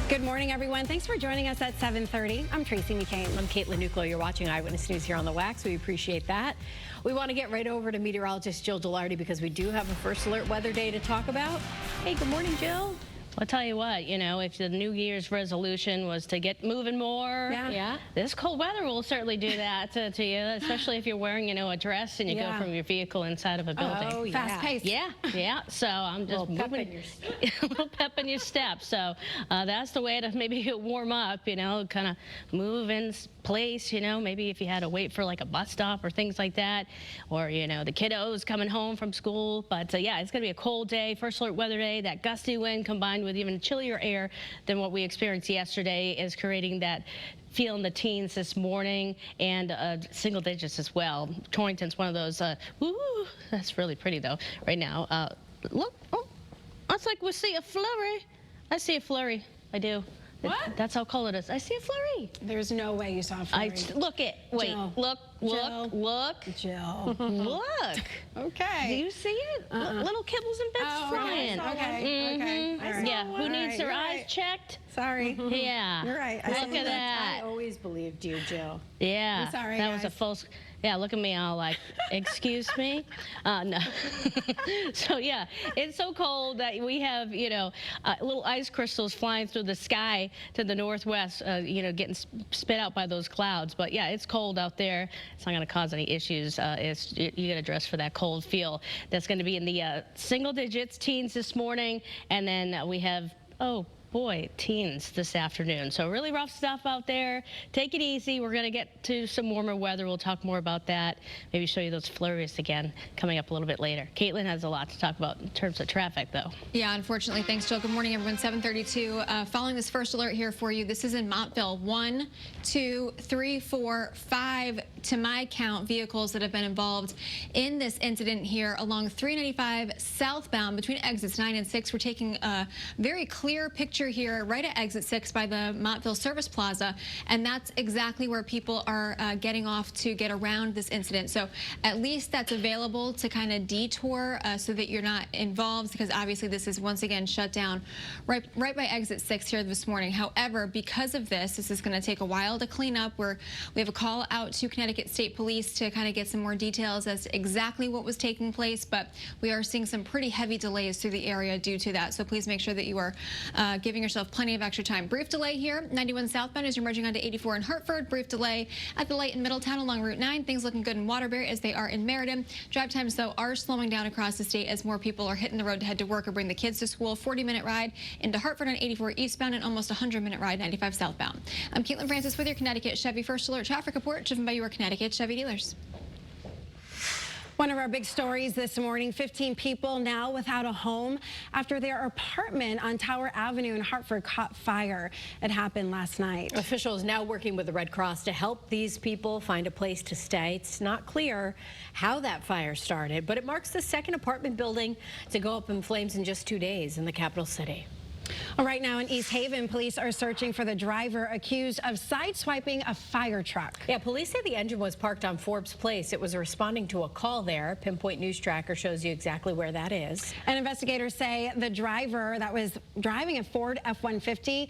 Good morning, everyone. Thanks for joining us at 7:30. I'm Tracey McCain. I'm Caitlin Nuclo. You're watching Eyewitness News here on the Wax. We appreciate that. We want to get right over to meteorologist Jill Gilardi because we do have a first alert weather day to talk about. Hey, good morning, Jill. I'll tell you what, if the New Year's resolution was to get moving more, this cold weather will certainly do that to you, especially if you're wearing, a dress and you go from your vehicle inside of a building. Oh, fast paced. Yeah. So I'm just moving a little pep in your step. So that's the way to maybe warm up, kind of move in place, maybe if you had to wait for like a bus stop or things like that, or, the kiddos coming home from school. But yeah, it's going to be a cold day, first alert weather day. That gusty wind combined with even chillier air than what we experienced yesterday is creating that feel in the teens this morning, and single digits as well. Torrington's one of those, woo, that's really pretty though right now. Look, it's like we see a flurry. I see a flurry, I do. What? That's how cold it is. I see a flurry. There's no way you saw a flurry. Wait, Jill. look. Jill. Look. Okay. Do you see it? Little kibbles and bits flying. Okay. All right. Yeah, who needs their eyes checked? Sorry. Yeah. You're right. Look at that. I always believed you, Jill. Yeah. I'm sorry, that guys. was a false. Yeah, look at me all like, excuse me? No. So yeah, it's so cold that we have, little ice crystals flying through the sky to the northwest, getting spit out by those clouds. But yeah, it's cold out there. It's not going to cause any issues. You get to dress for that cold feel. That's going to be in the single digits, teens this morning, and then we have, teens this afternoon. So really rough stuff out there. Take it easy. We're going to get to some warmer weather. We'll talk more about that. Maybe show you those flurries again coming up a little bit later. Caitlin has a lot to talk about in terms of traffic, though. Yeah, unfortunately. Thanks, Jill. Good morning, everyone. 7:32. Following this first alert here for you. This is in Montville. 1, 2, 3, 4, 5, to my count, vehicles that have been involved in this incident here along 395 southbound between exits 9 and 6. We're taking a very clear picture here right at exit 6 by the Montville Service Plaza, and that's exactly where people are getting off to get around this incident. So at least that's available to kind of detour so that you're not involved, because obviously this is once again shut down right by exit 6 here this morning. However, because of this is going to take a while to clean up. We have a call out to Connecticut State Police to kind of get some more details as to exactly what was taking place, but we are seeing some pretty heavy delays through the area due to that. So please make sure that you are giving yourself plenty of extra time. Brief delay here, 91 southbound as you're merging onto 84 in Hartford. Brief delay at the light in Middletown along Route 9. Things looking good in Waterbury as they are in Meriden. Drive times, though, are slowing down across the state as more people are hitting the road to head to work or bring the kids to school. 40-minute ride into Hartford on 84 eastbound and almost 100-minute ride 95 southbound. I'm Caitlin Francis with your Connecticut Chevy First Alert Traffic Report, driven by your Connecticut Chevy dealers. One of our big stories this morning, 15 people now without a home after their apartment on Tower Avenue in Hartford caught fire. It happened last night. Officials now working with the Red Cross to help these people find a place to stay. It's not clear how that fire started, but it marks the second apartment building to go up in flames in just 2 days in the capital city. Right now in East Haven, police are searching for the driver accused of sideswiping a fire truck. Yeah, police say the engine was parked on Forbes Place. It was responding to a call there. Pinpoint News Tracker shows you exactly where that is. And investigators say the driver that was driving a Ford F-150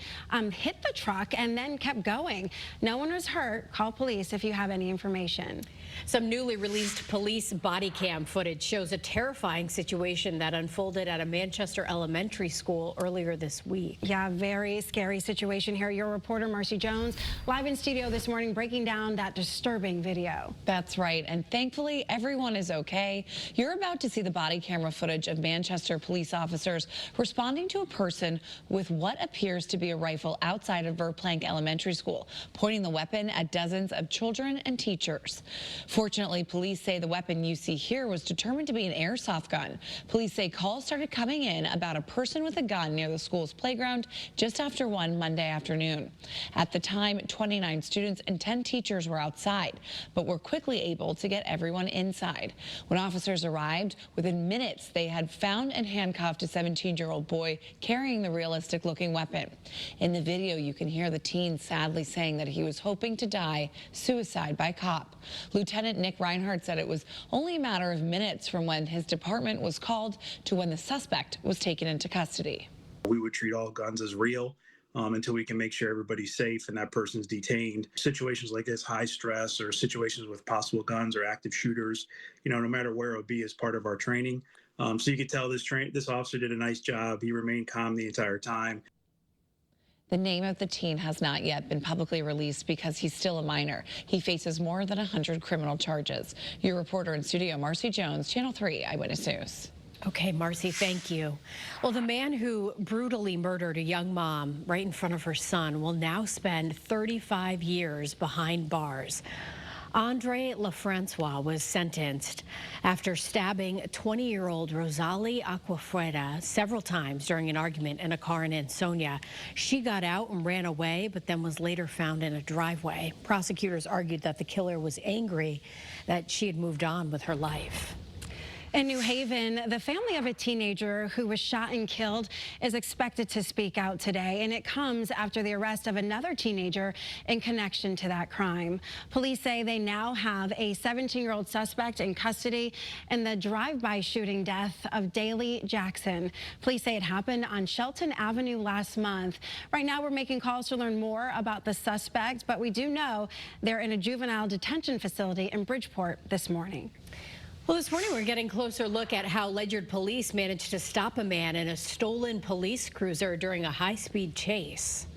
hit the truck and then kept going. No one was hurt. Call police if you have any information. Some newly released police body cam footage shows a terrifying situation that unfolded at a Manchester elementary school earlier this week. Yeah, very scary situation here. Your reporter, Marcy Jones, live in studio this morning, breaking down that disturbing video. That's right. And thankfully, everyone is okay. You're about to see the body camera footage of Manchester police officers responding to a person with what appears to be a rifle outside of Verplank Elementary School, pointing the weapon at dozens of children and teachers. Fortunately, police say the weapon you see here was determined to be an airsoft gun. Police say calls started coming in about a person with a gun near the school's playground just after 1 Monday afternoon. At the time, 29 students and 10 teachers were outside, but were quickly able to get everyone inside. When officers arrived, within minutes, they had found and handcuffed a 17-year-old boy carrying the realistic-looking weapon. In the video, you can hear the teen sadly saying that he was hoping to die suicide by cop. Lieutenant Nick Reinhardt said it was only a matter of minutes from when his department was called to when the suspect was taken into custody. We would treat all guns as real. until we can make sure everybody's safe and that person's detained. Situations like this, high stress, or situations with possible guns or active shooters, no matter where it would be, is part of our training. So you could tell this officer did a nice job. He remained calm the entire time. The name of the teen has not yet been publicly released because he's still a minor. He faces more than 100 criminal charges. Your reporter in studio, Marcy Jones, Channel 3 Eyewitness News. Okay, Marcy, thank you. Well, the man who brutally murdered a young mom right in front of her son will now spend 35 years behind bars. Andre Lafrancois was sentenced after stabbing 20-year-old Rosalie Aquafuera several times during an argument in a car in Ansonia. She got out and ran away, but then was later found in a driveway. Prosecutors argued that the killer was angry that she had moved on with her life. In New Haven, the family of a teenager who was shot and killed is expected to speak out today, and it comes after the arrest of another teenager in connection to that crime. Police say they now have a 17-year-old suspect in custody in the drive-by shooting death of Daley Jackson. Police say it happened on Shelton Avenue last month. Right now, we're making calls to learn more about the suspect, but we do know they're in a juvenile detention facility in Bridgeport this morning. Well, this morning we're getting a closer look at how Ledyard police managed to stop a man in a stolen police cruiser during a high-speed chase.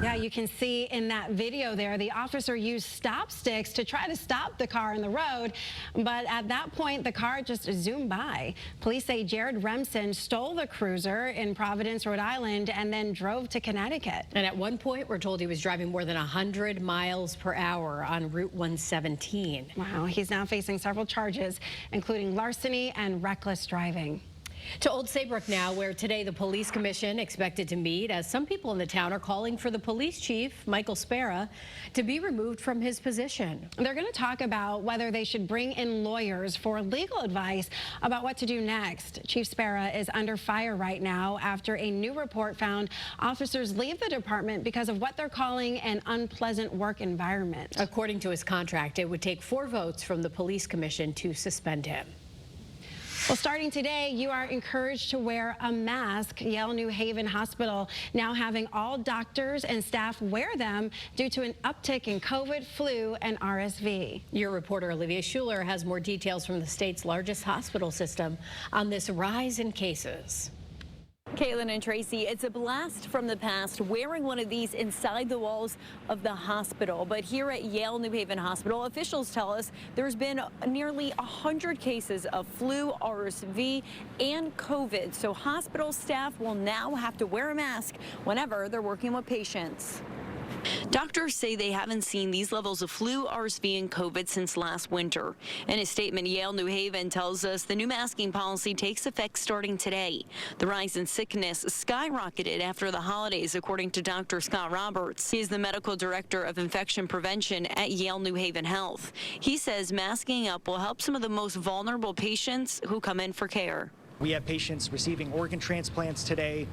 Yeah, you can see in that video there, the officer used stop sticks to try to stop the car in the road, but at that point, the car just zoomed by. Police say Jared Remsen stole the cruiser in Providence, Rhode Island, and then drove to Connecticut. And at one point, we're told he was driving more than 100 miles per hour on Route 117. Wow, he's now facing several charges, including larceny and reckless driving. To Old Saybrook now, where today the police commission expected to meet, as some people in the town are calling for the police chief, Michael Spera, to be removed from his position. They're going to talk about whether they should bring in lawyers for legal advice about what to do next. Chief Spera is under fire right now after a new report found officers leave the department because of what they're calling an unpleasant work environment. According to his contract, it would take 4 votes from the police commission to suspend him. Well, starting today, you are encouraged to wear a mask. Yale New Haven Hospital now having all doctors and staff wear them due to an uptick in COVID, flu, and RSV. Your reporter Olivia Schuler has more details from the state's largest hospital system on this rise in cases. Caitlin and Tracy, it's a blast from the past wearing one of these inside the walls of the hospital. But here at Yale New Haven Hospital, officials tell us there's been nearly 100 cases of flu, RSV, and COVID. So hospital staff will now have to wear a mask whenever they're working with patients. Doctors say they haven't seen these levels of flu, RSV, and COVID since last winter. In a statement, Yale New Haven tells us the new masking policy takes effect starting today. The rise in sickness skyrocketed after the holidays, according to Dr. Scott Roberts. He is the medical director of infection prevention at Yale New Haven Health. He says masking up will help some of the most vulnerable patients who come in for care. We have patients receiving organ transplants today.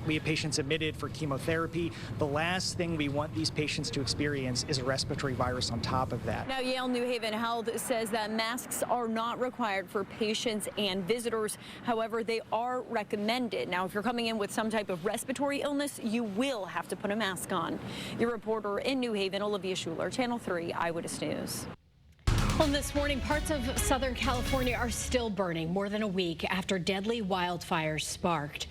We have patients admitted for chemotherapy. The last thing we want these patients to experience is a respiratory virus on top of that. Now, Yale New Haven Health says that masks are not required for patients and visitors. However, they are recommended. Now, if you're coming in with some type of respiratory illness, you will have to put a mask on. Your reporter in New Haven, Olivia Schuler, Channel 3 Eyewitness News. Well, this morning, parts of Southern California are still burning more than a week after deadly wildfires sparked.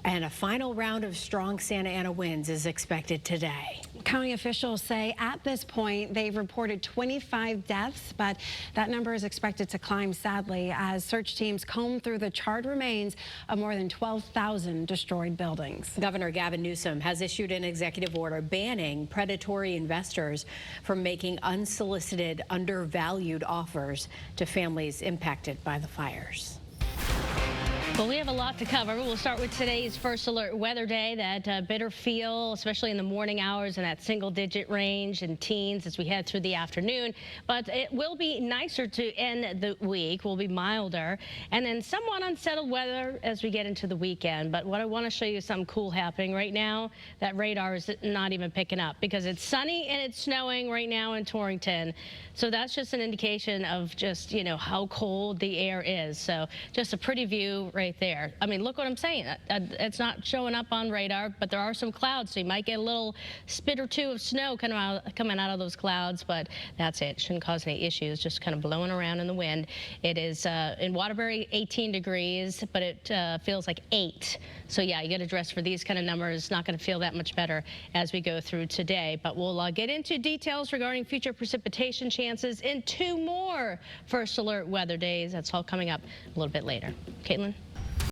And a final round of strong Santa Ana winds is expected today. County officials say at this point they've reported 25 deaths, but that number is expected to climb, sadly, as search teams comb through the charred remains of more than 12,000 destroyed buildings. Governor Gavin Newsom has issued an executive order banning predatory investors from making unsolicited, undervalued offers to families impacted by the fires. Well, we have a lot to cover. We'll start with today's first alert weather day. That bitter feel, especially in the morning hours, in that single-digit range and teens as we head through the afternoon. But it will be nicer to end the week. Will be milder, and then somewhat unsettled weather as we get into the weekend. But what I want to show you is something cool happening right now. That radar is not even picking up because it's sunny and it's snowing right now in Torrington. So that's just an indication of just, you know, how cold the air is. So just a pretty view right right there. I mean, look what I'm saying. It's not showing up on radar, but there are some clouds, so you might get a little spit or two of snow coming out of those clouds, but that's it. Shouldn't cause any issues, just kind of blowing around in the wind. It is in Waterbury 18 degrees, but it feels like 8. So yeah, you got to dress for these kind of numbers. Not going to feel that much better as we go through today, but we'll get into details regarding future precipitation chances in 2 more first alert weather days. That's all coming up a little bit later. Caitlin?